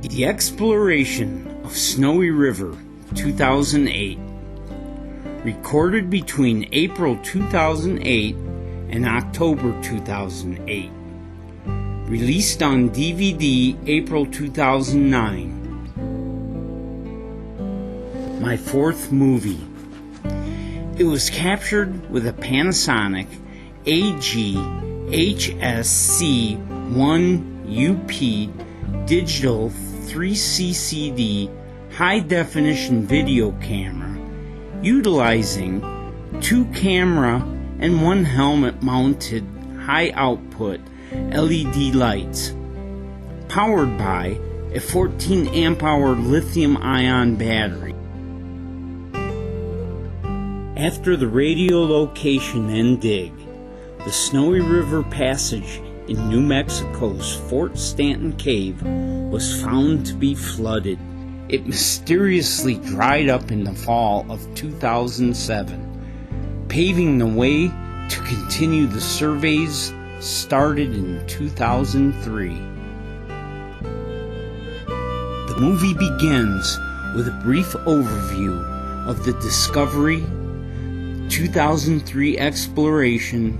The Exploration of Snowy River, 2008. Recorded between April 2008 and October 2008. Released on DVD April 2009. My fourth movie. It was captured with a Panasonic AG-HSC-1UP digital 3CCD high-definition video camera utilizing 2 camera and 1 helmet-mounted high-output LED lights, powered by a 14 amp-hour lithium-ion battery. After the radiolocation and dig, the Snowy River Passage in New Mexico's Fort Stanton Cave was found to be flooded. It mysteriously dried up in the fall of 2007, paving the way to continue the surveys started in 2003. The movie begins with a brief overview of the discovery, 2003 exploration,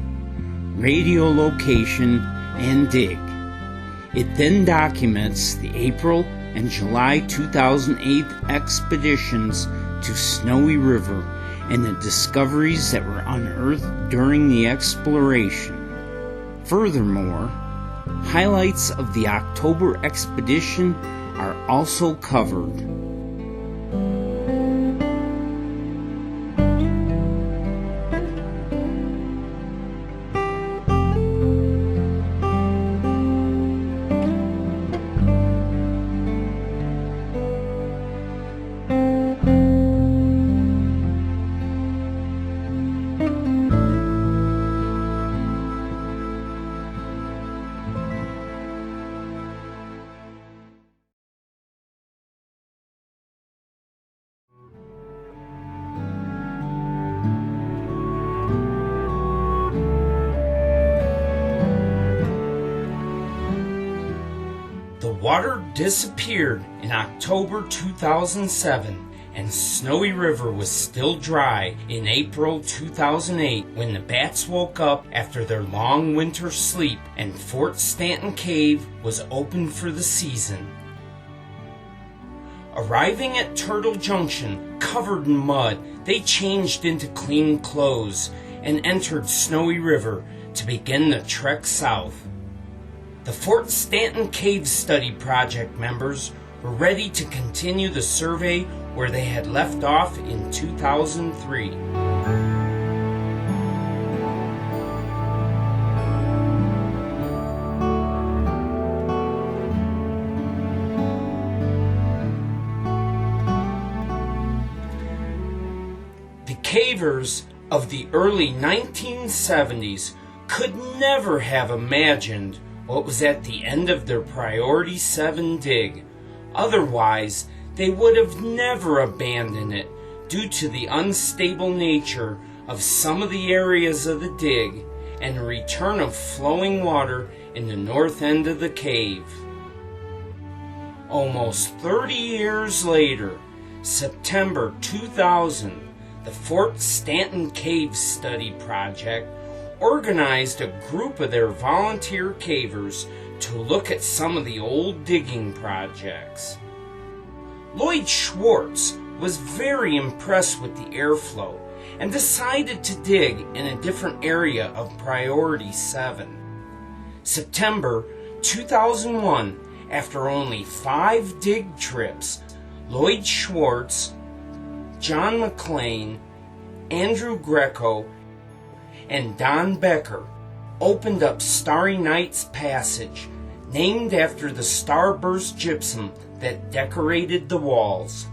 radiolocation, and dig. It then documents the April and July 2008 expeditions to Snowy River and the discoveries that were unearthed during the exploration. Furthermore, highlights of the October expedition are also covered. The water disappeared in October 2007, and Snowy River was still dry in April 2008 when the bats woke up after their long winter sleep and Fort Stanton Cave was open for the season. Arriving at Turtle Junction, covered in mud, they changed into clean clothes and entered Snowy River to begin the trek south. The Fort Stanton Cave Study Project members were ready to continue the survey where they had left off in 2003. The cavers of the early 1970s could never have imagined what was at the end of their Priority 7 dig. Otherwise, they would have never abandoned it due to the unstable nature of some of the areas of the dig and the return of flowing water in the north end of the cave. Almost 30 years later, September 2000, the Fort Stanton Cave Study Project organized a group of their volunteer cavers to look at some of the old digging projects. Lloyd Schwartz was very impressed with the airflow and decided to dig in a different area of Priority 7. September 2001, after only 5 dig trips, Lloyd Schwartz, John McLean, Andrew Greco, and Don Becker opened up Starry Night's Passage, named after the starburst gypsum that decorated the walls.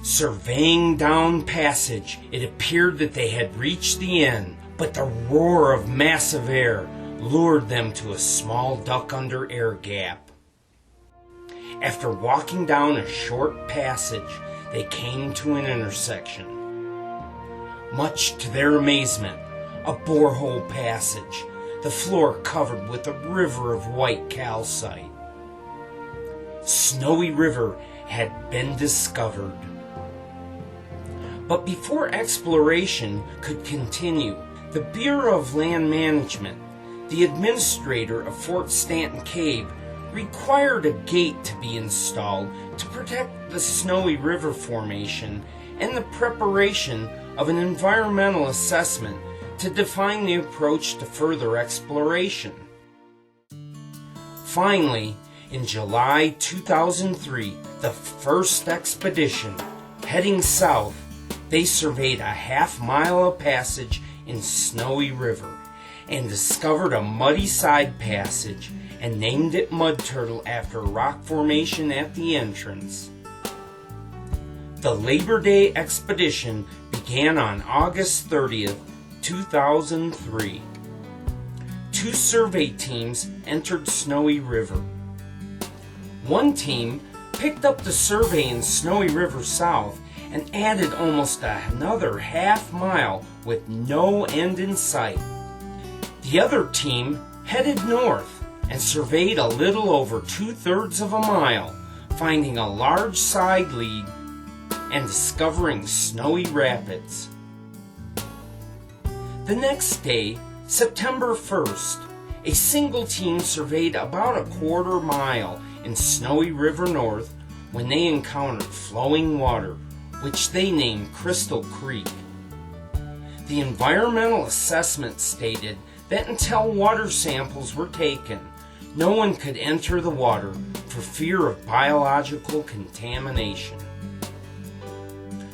Surveying down Passage, it appeared that they had reached the end, but the roar of massive air lured them to a small duck-under air gap. After walking down a short passage, they came to an intersection. Much to their amazement, a borehole passage, the floor covered with a river of white calcite. Snowy River had been discovered. But before exploration could continue, the Bureau of Land Management, the administrator of Fort Stanton Cave, required a gate to be installed to protect the Snowy River Formation and the preparation of an environmental assessment to define the approach to further exploration. Finally, in July 2003, the first expedition, heading south, they surveyed a half-mile of passage in Snowy River and discovered a muddy side passage and named it Mud Turtle after a rock formation at the entrance. The Labor Day expedition began on August 30th, 2003. 2 survey teams entered Snowy River. One team picked up the survey in Snowy River South and added almost another half-mile with no end in sight. The other team headed north and surveyed a little over 2/3 of a mile, finding a large side lead and discovering snowy rapids. The next day, September 1st, a single team surveyed about a 1/4 mile in Snowy River North when they encountered flowing water, which they named Crystal Creek. The environmental assessment stated that until water samples were taken, no one could enter the water for fear of biological contamination.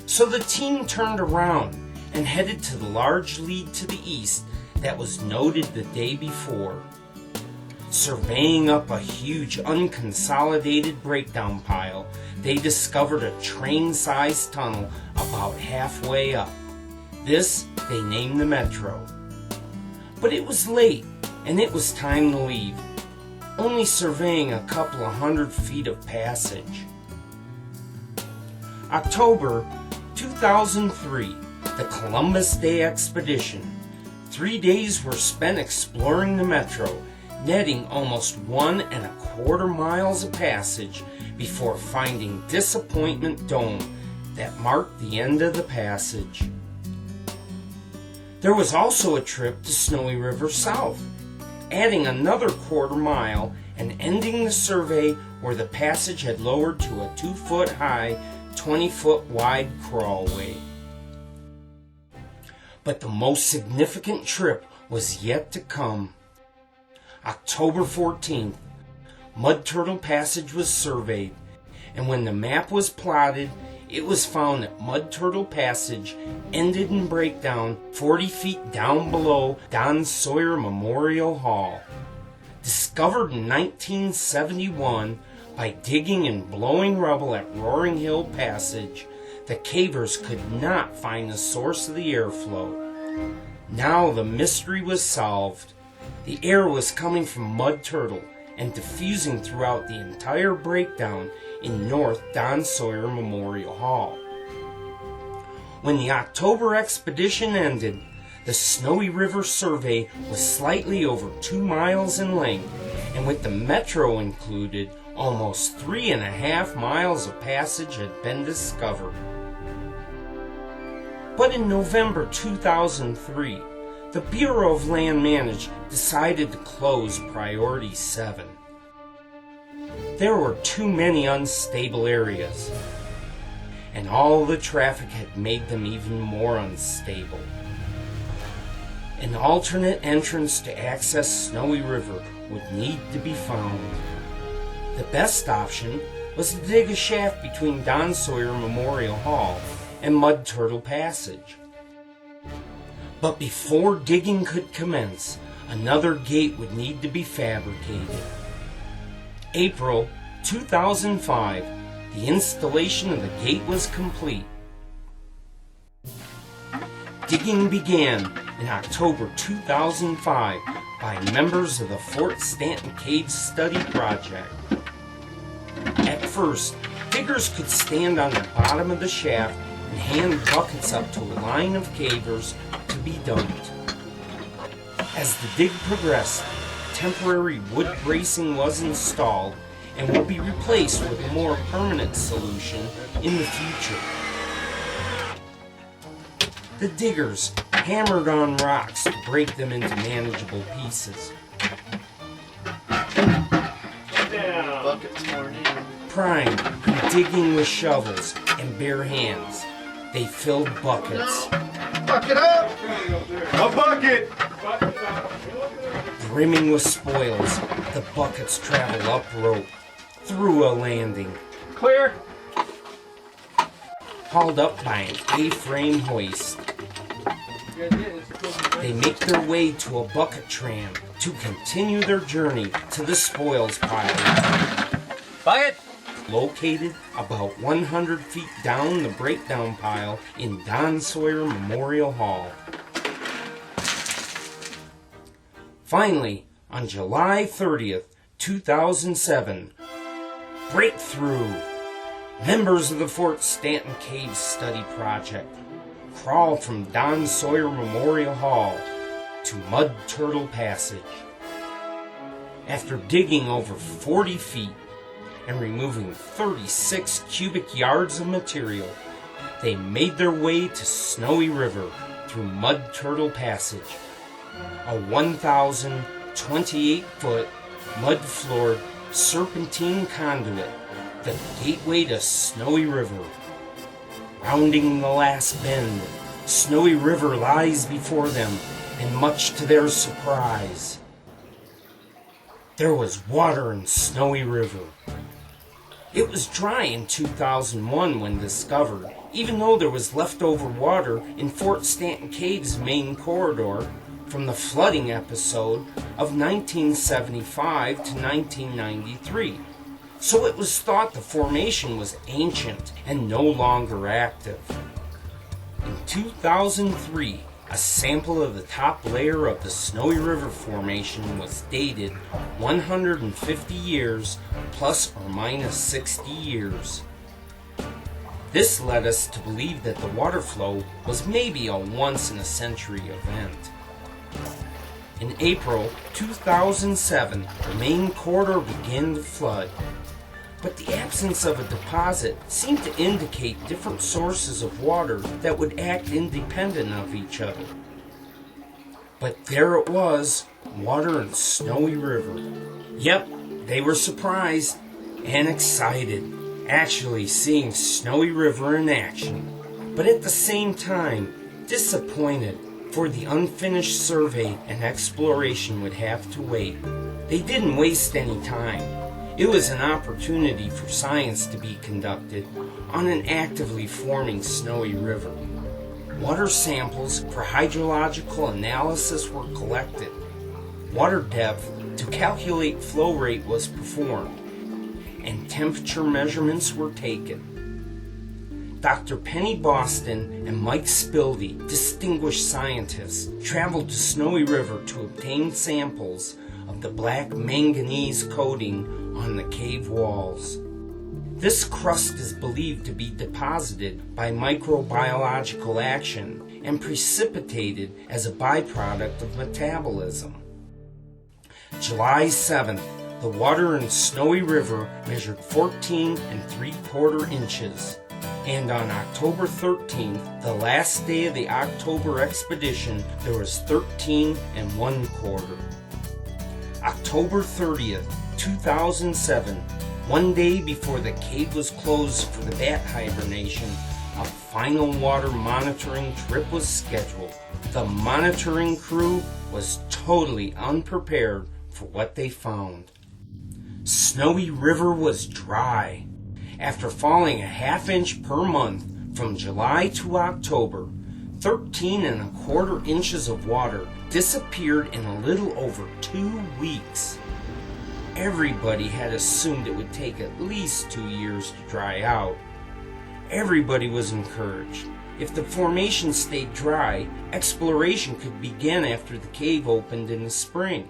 So the team turned around and headed to the large lead to the east that was noted the day before. Surveying up a huge unconsolidated breakdown pile, they discovered a train-sized tunnel about halfway up. This they named the Metro. But it was late, and it was time to leave, only surveying a couple of 100 feet of passage. October 2003, the Columbus Day expedition. 3 days were spent exploring the Metro, netting almost 1¼ miles of passage before finding Disappointment Dome that marked the end of the passage. There was also a trip to Snowy River South, adding another 1/4 mile and ending the survey where the passage had lowered to a 2-foot high, 20-foot wide crawlway. But the most significant trip was yet to come. October 14th, Mud Turtle Passage was surveyed, and when the map was plotted, it was found that Mud Turtle Passage ended in breakdown 40 feet down below Don Sawyer Memorial Hall. Discovered in 1971 by digging and blowing rubble at Roaring Hill Passage, the cavers could not find the source of the airflow. Now the mystery was solved. The air was coming from Mud Turtle and diffusing throughout the entire breakdown in North Don Sawyer Memorial Hall. When the October expedition ended, the Snowy River survey was slightly over 2 miles in length, and with the Metro included, almost 3½ miles of passage had been discovered. But in November 2003, the Bureau of Land Management decided to close Priority 7. There were too many unstable areas, and all the traffic had made them even more unstable. An alternate entrance to access Snowy River would need to be found. The best option was to dig a shaft between Don Sawyer Memorial Hall and Mud Turtle Passage. But before digging could commence, another gate would need to be fabricated. April 2005, the installation of the gate was complete. Digging began in October 2005 by members of the Fort Stanton Cave Study Project. At first, diggers could stand on the bottom of the shaft and hand buckets up to a line of cavers to be dumped. As the dig progressed, temporary wood bracing was installed and will be replaced with a more permanent solution in the future. The diggers hammered on rocks to break them into manageable pieces. Buckets morning. Primed and digging with shovels and bare hands, they filled buckets. Bucket up! A bucket! Brimming with spoils, the buckets travel up rope, through a landing, Clear! hauled up by an A-frame hoist. They make their way to a bucket tram to continue their journey to the spoils pile. Bucket! Located about 100 feet down the breakdown pile in Don Sawyer Memorial Hall. Finally, on July 30th, 2007, breakthrough! Members of the Fort Stanton Cave Study Project crawl from Don Sawyer Memorial Hall to Mud Turtle Passage. After digging over 40 feet and removing 36 cubic yards of material, they made their way to Snowy River through Mud Turtle Passage, a 1,028-foot mud-floored serpentine conduit, the gateway to Snowy River. Rounding the last bend, Snowy River lies before them, and much to their surprise, there was water in Snowy River. It was dry in 2001 when discovered, even though there was leftover water in Fort Stanton Cave's main corridor from the flooding episode of 1975 to 1993. So it was thought the formation was ancient and no longer active. In 2003, a sample of the top layer of the Snowy River Formation was dated 150 years plus or minus 60 years. This led us to believe that the water flow was maybe a once-in-a-century event. In April 2007, the main corridor began to flood, but the absence of a deposit seemed to indicate different sources of water that would act independent of each other. But there it was, water in Snowy River. Yep, they were surprised and excited, actually seeing Snowy River in action, but at the same time, disappointed, for the unfinished survey and exploration would have to wait. They didn't waste any time. It was an opportunity for science to be conducted on an actively forming Snowy River. Water samples for hydrological analysis were collected. Water depth to calculate flow rate was performed, and temperature measurements were taken. Dr. Penny Boston and Mike Spildy, distinguished scientists, traveled to Snowy River to obtain samples of the black manganese coating on the cave walls. This crust is believed to be deposited by microbiological action and precipitated as a byproduct of metabolism. July 7th, the water in Snowy River measured 14 3/4 inches. And on October 13th, the last day of the October expedition, there was 13 1/4. October 30th, 2007, one day before the cave was closed for the bat hibernation, a final water monitoring trip was scheduled. The monitoring crew was totally unprepared for what they found. Snowy River was dry. After falling a ½ inch per month from July to October, 13 1/4 inches of water disappeared in a little over 2 weeks. Everybody had assumed it would take at least 2 years to dry out. Everybody was encouraged. If the formation stayed dry, exploration could begin after the cave opened in the spring.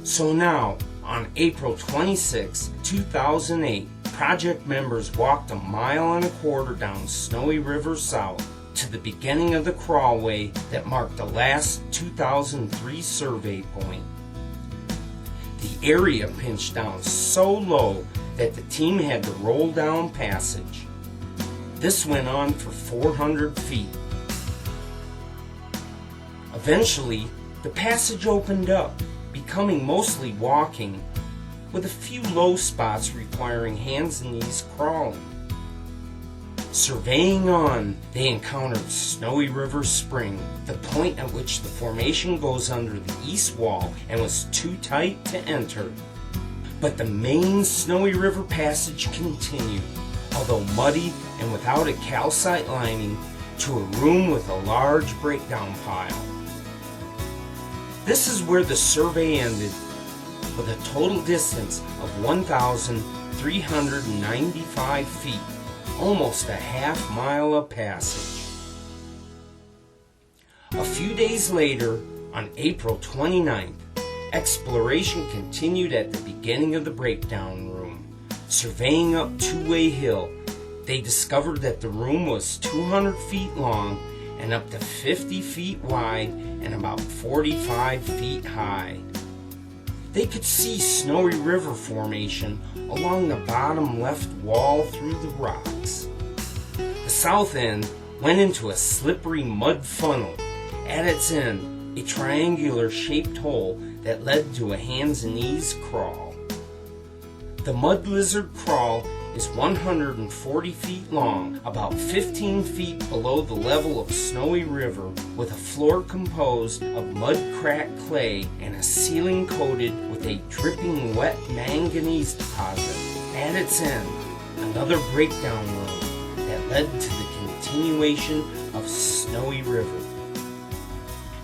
So now, on April 26, 2008, project members walked 1.25 miles down Snowy River South to the beginning of the crawlway that marked the last 2003 survey point. The area pinched down so low that the team had to roll down passage. This went on for 400 feet. Eventually, the passage opened up, becoming mostly walking, with a few low spots requiring hands and knees crawling. Surveying on, they encountered Snowy River Spring, the point at which the formation goes under the east wall and was too tight to enter. But the main Snowy River passage continued, although muddy and without a calcite lining, to a room with a large breakdown pile. This is where the survey ended, with a total distance of 1,395 feet, almost a half mile of passage. A few days later, on April 29th, exploration continued at the beginning of the breakdown room. Surveying up Two-Way Hill, they discovered that the room was 200 feet long and up to 50 feet wide and about 45 feet high. They could see Snowy River formation along the bottom left wall through the rocks. The south end went into a slippery mud funnel. At its end, a triangular shaped hole that led to a hands and knees crawl. The mud lizard crawl is 140 feet long, about 15 feet below the level of Snowy River, with a floor composed of mud-cracked clay and a ceiling coated with a dripping wet manganese deposit. At its end, another breakdown room that led to the continuation of Snowy River.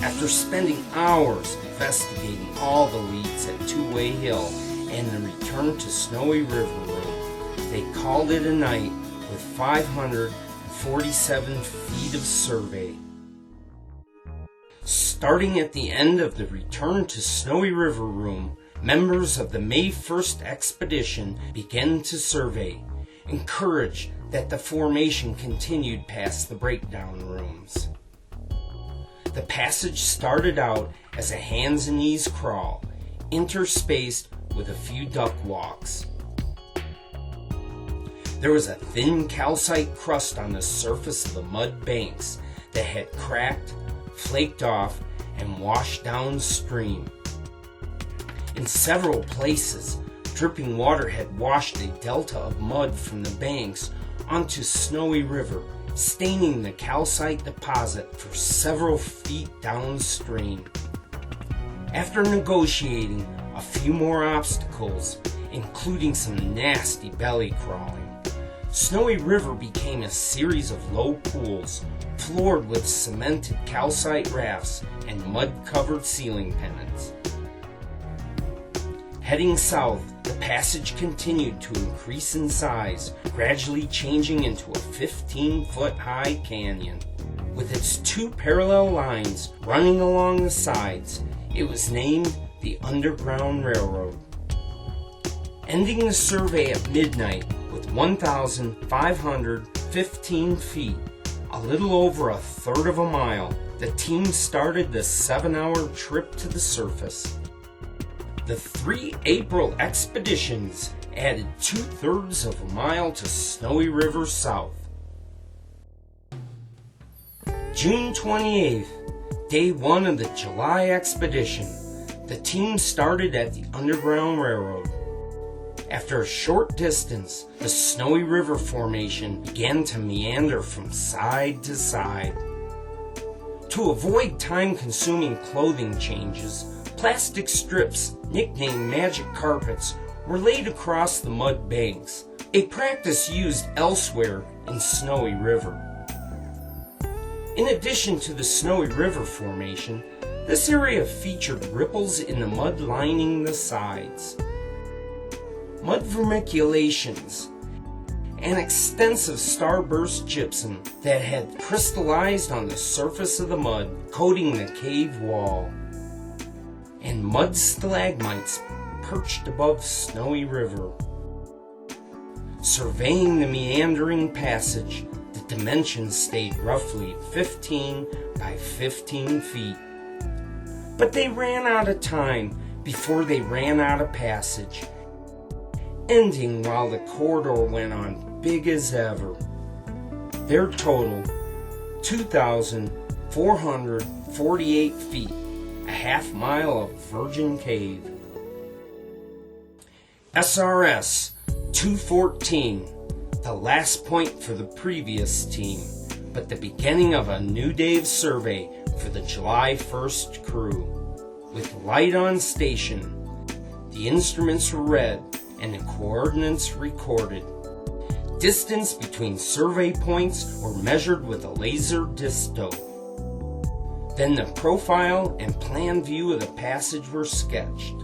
After spending hours investigating all the leads at Two-Way Hill and the return to Snowy River room, they called it a night with 547 feet of survey. Starting at the end of the return to Snowy River room, members of the May 1st expedition began to survey, encouraged that the formation continued past the breakdown rooms. The passage started out as a hands and knees crawl, interspaced with a few duck walks. There was a thin calcite crust on the surface of the mud banks that had cracked, flaked off, and washed downstream. In several places, dripping water had washed a delta of mud from the banks onto Snowy River, staining the calcite deposit for several feet downstream. After negotiating a few more obstacles, including some nasty belly crawling, Snowy River became a series of low pools, floored with cemented calcite rafts and mud-covered ceiling pennants. Heading south, the passage continued to increase in size, gradually changing into a 15-foot-high canyon. With its two parallel lines running along the sides, it was named the Underground Railroad. Ending the survey at midnight with 1,515 feet, a little over a third of a mile, the team started the 7-hour trip to the surface. The 3 April expeditions added 2/3 of a mile to Snowy River south. June 28th, day 1 of the July expedition, the team started at the Underground Railroad. After a short distance, the Snowy River formation began to meander from side to side. To avoid time-consuming clothing changes, plastic strips, nicknamed magic carpets, were laid across the mud banks, a practice used elsewhere in Snowy River. In addition to the Snowy River formation, this area featured ripples in the mud lining the sides. Mud vermiculations, and extensive starburst gypsum that had crystallized on the surface of the mud coating the cave wall, and mud stalagmites perched above Snowy River. Surveying the meandering passage, the dimensions stayed roughly 15 by 15 feet. But they ran out of time before they ran out of passage, ending while the corridor went on big as ever. Their total, 2,448 feet, a half mile of virgin cave. SRS 214, the last point for the previous team, but the beginning of a new day's survey for the July 1st crew. With light on station, the instruments were read and the coordinates recorded. Distance between survey points were measured with a laser disto. Then the profile and plan view of the passage were sketched.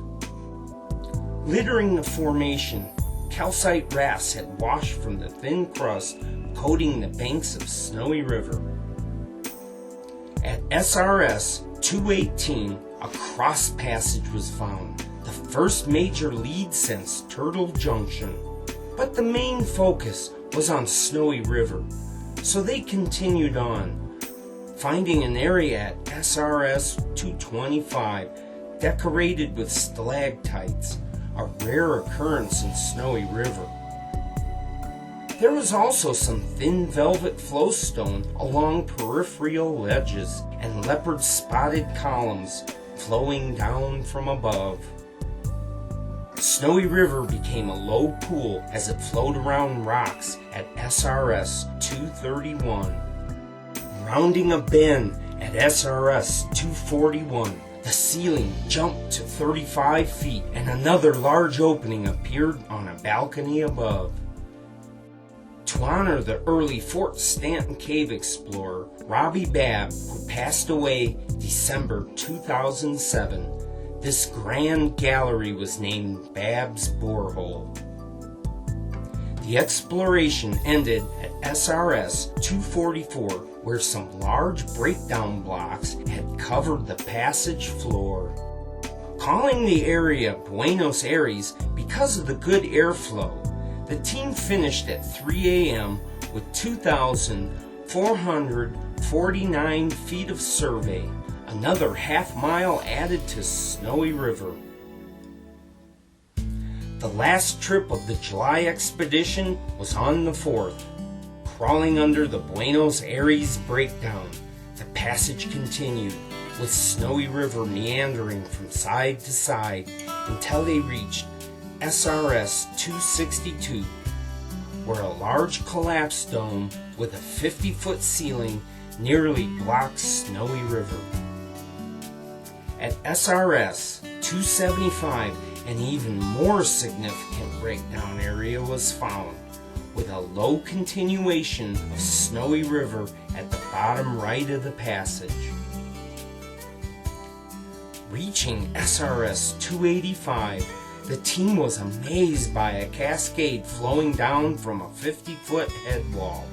Littering the formation, calcite rafts had washed from the thin crust coating the banks of Snowy River. At SRS 218, a cross passage was found, the first major lead since Turtle Junction. But the main focus was on Snowy River, so they continued on, finding an area at SRS 225 decorated with stalactites, a rare occurrence in Snowy River. There was also some thin velvet flowstone along peripheral ledges and leopard-spotted columns flowing down from above. Snowy River became a low pool as it flowed around rocks at SRS 231. Rounding a bend at SRS 241, the ceiling jumped to 35 feet and another large opening appeared on a balcony above. To honor the early Fort Stanton Cave explorer, Robbie Babb, who passed away December 2007, this grand gallery was named Babb's Borehole. The exploration ended at SRS 244, where some large breakdown blocks had covered the passage floor. Calling the area Buenos Aires because of the good airflow, the team finished at 3 a.m. with 2,449 feet of survey, another half mile added to Snowy River. The last trip of the July expedition was on the 4th. Crawling under the Buenos Aires breakdown, the passage continued, with Snowy River meandering from side to side until they reached SRS 262, where a large collapsed dome with a 50-foot ceiling nearly blocks Snowy River. At SRS 275, an even more significant breakdown area was found, with a low continuation of Snowy River at the bottom right of the passage. Reaching SRS 285, the team was amazed by a cascade flowing down from a 50-foot head wall.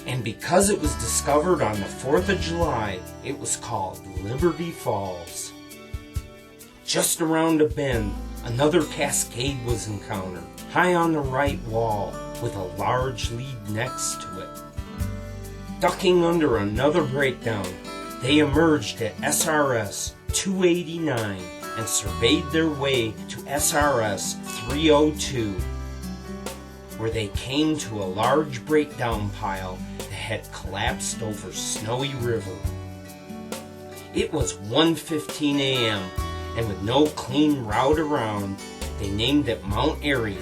And because it was discovered on the 4th of July, it was called Liberty Falls. Just around a bend, another cascade was encountered, high on the right wall, with a large lead next to it. Ducking under another breakdown, they emerged at SRS 289 and surveyed their way to SRS 302, where they came to a large breakdown pile that had collapsed over Snowy River. It was 1:15 a.m., and with no clean route around, they named it Mount Airy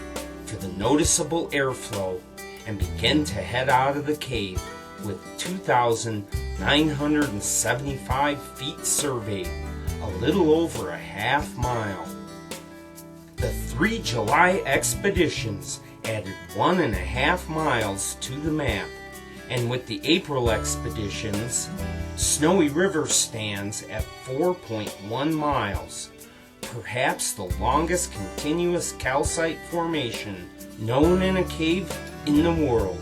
for the noticeable airflow and began to head out of the cave with 2,975 feet surveyed, a little over a half mile. The 3 July expeditions added 1.5 miles to the map, and with the April expeditions, Snowy River stands at 4.1 miles, perhaps the longest continuous calcite formation known in a cave in the world,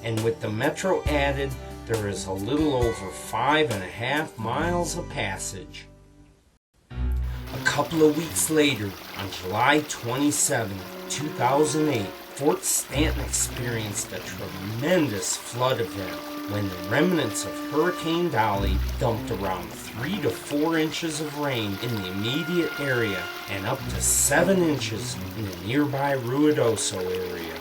and with the metro added, there is a little over 5.5 miles of passage. A couple of weeks later, on July 27, 2008, Fort Stanton experienced a tremendous flood event. when the remnants of Hurricane Dolly dumped around 3 to 4 inches of rain in the immediate area and up to 7 inches in the nearby Ruidoso area.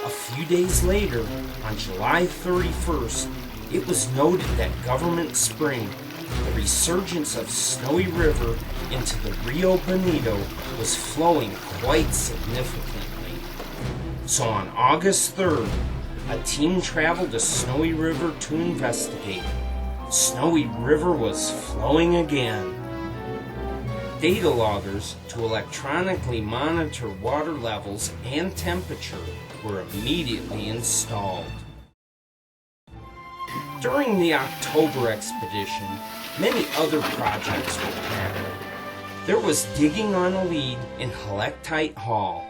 A few days later, on July 31st, it was noted that Government Spring, the resurgence of Snowy River into the Rio Bonito, was flowing quite significantly. So on August 3rd, a team traveled to Snowy River to investigate. Snowy River was flowing again. Data loggers to electronically monitor water levels and temperature were immediately installed. During the October expedition, many other projects were tackled. There was digging on a lead in Helictite Hall.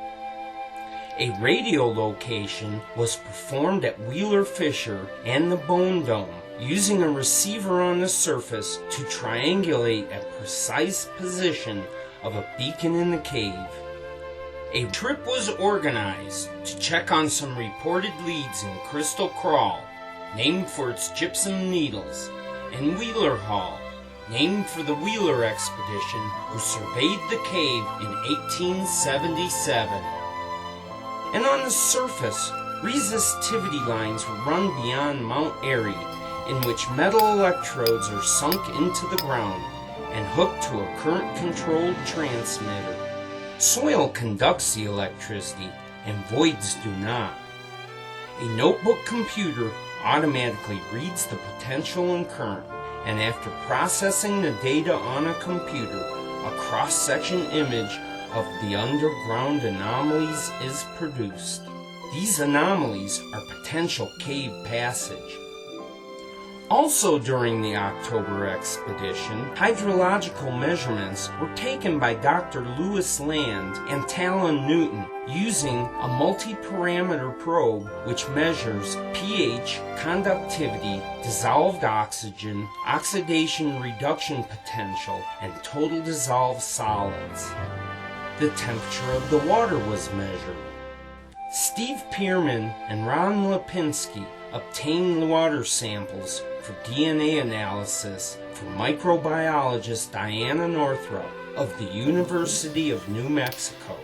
A radio location was performed at Wheeler Fisher and the Bone Dome, using a receiver on the surface to triangulate a precise position of a beacon in the cave. A trip was organized to check on some reported leads in Crystal Crawl, named for its gypsum needles, and Wheeler Hall, named for the Wheeler expedition who surveyed the cave in 1877. And on the surface, resistivity lines were run beyond Mount Airy, in which metal electrodes are sunk into the ground and hooked to a current-controlled transmitter. Soil conducts the electricity, and voids do not. A notebook computer automatically reads the potential and current, and after processing the data on a computer, a cross-section image of the underground anomalies is produced. These anomalies are potential cave passage. Also during the October expedition, hydrological measurements were taken by Dr. Lewis Land and Talon Newton using a multi-parameter probe which measures pH, conductivity, dissolved oxygen, oxidation reduction potential, and total dissolved solids. The temperature of the water was measured. Steve Pearman and Ron Lipinski obtained water samples for DNA analysis for microbiologist Diana Northrup of the University of New Mexico.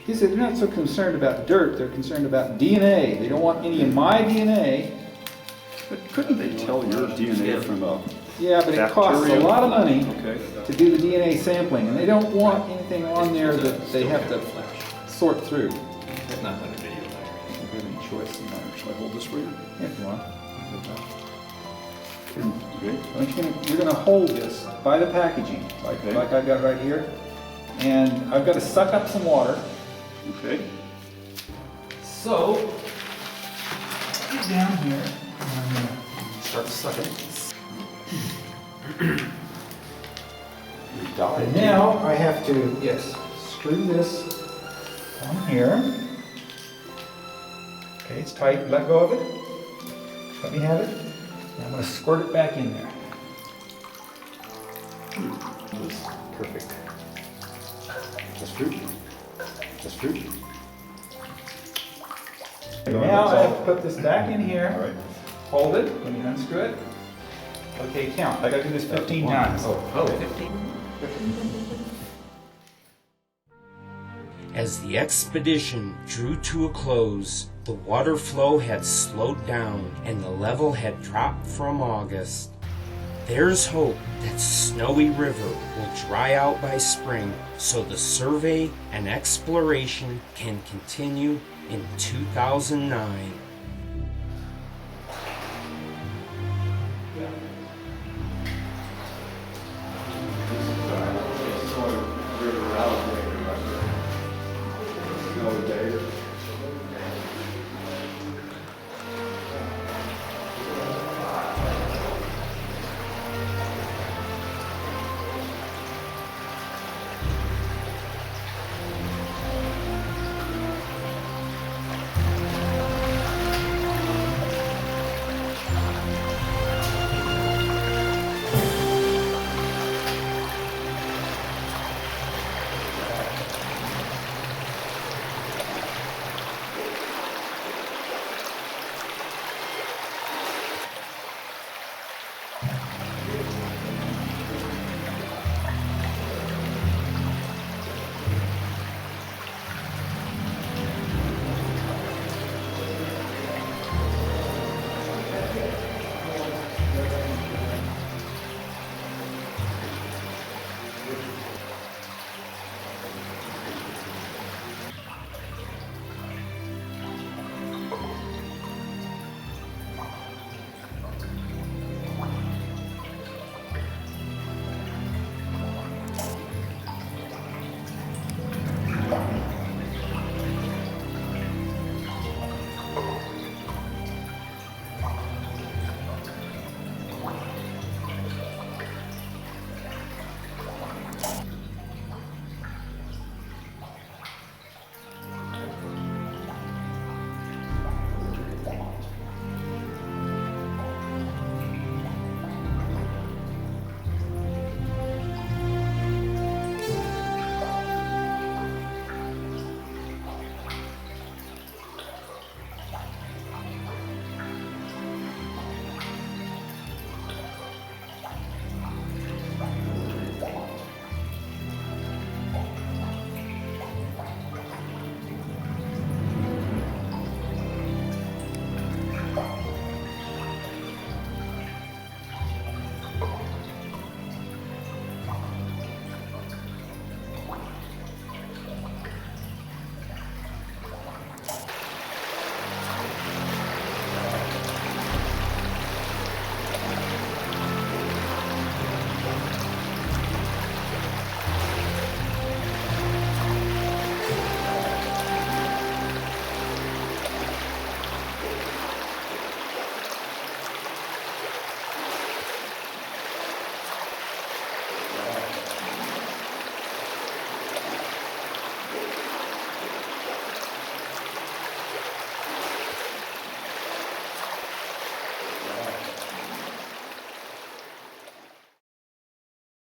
He said they're not so concerned about dirt, they're concerned about DNA. They don't want any of my DNA. But couldn't they tell your DNA from a Yeah, but it costs a lot of money Okay. to do the DNA sampling, and they don't want anything on there that they have to sort through. It's not like a video Do you have any choice in that? Shall I hold this for you? If you want. Okay. You're gonna hold this by the packaging, like I've got right here, and I've got to suck up some water. Okay. So, get down here, and I'm gonna start sucking. And now I have to, yes, screw this on here. Okay, it's tight. Let go of it. Let me have it. And I'm going to squirt it back in there. That's perfect. That's fruit. That's fruit. Now I have to put this back in here. All right. Hold it. Let me unscrew it. Okay, count. I got to do this 15 times. 15. As the expedition drew to a close, the water flow had slowed down and the level had dropped from August. There's hope that Snowy River will dry out by spring so the survey and exploration can continue in 2009. River Alligator right there. Snowy Gator.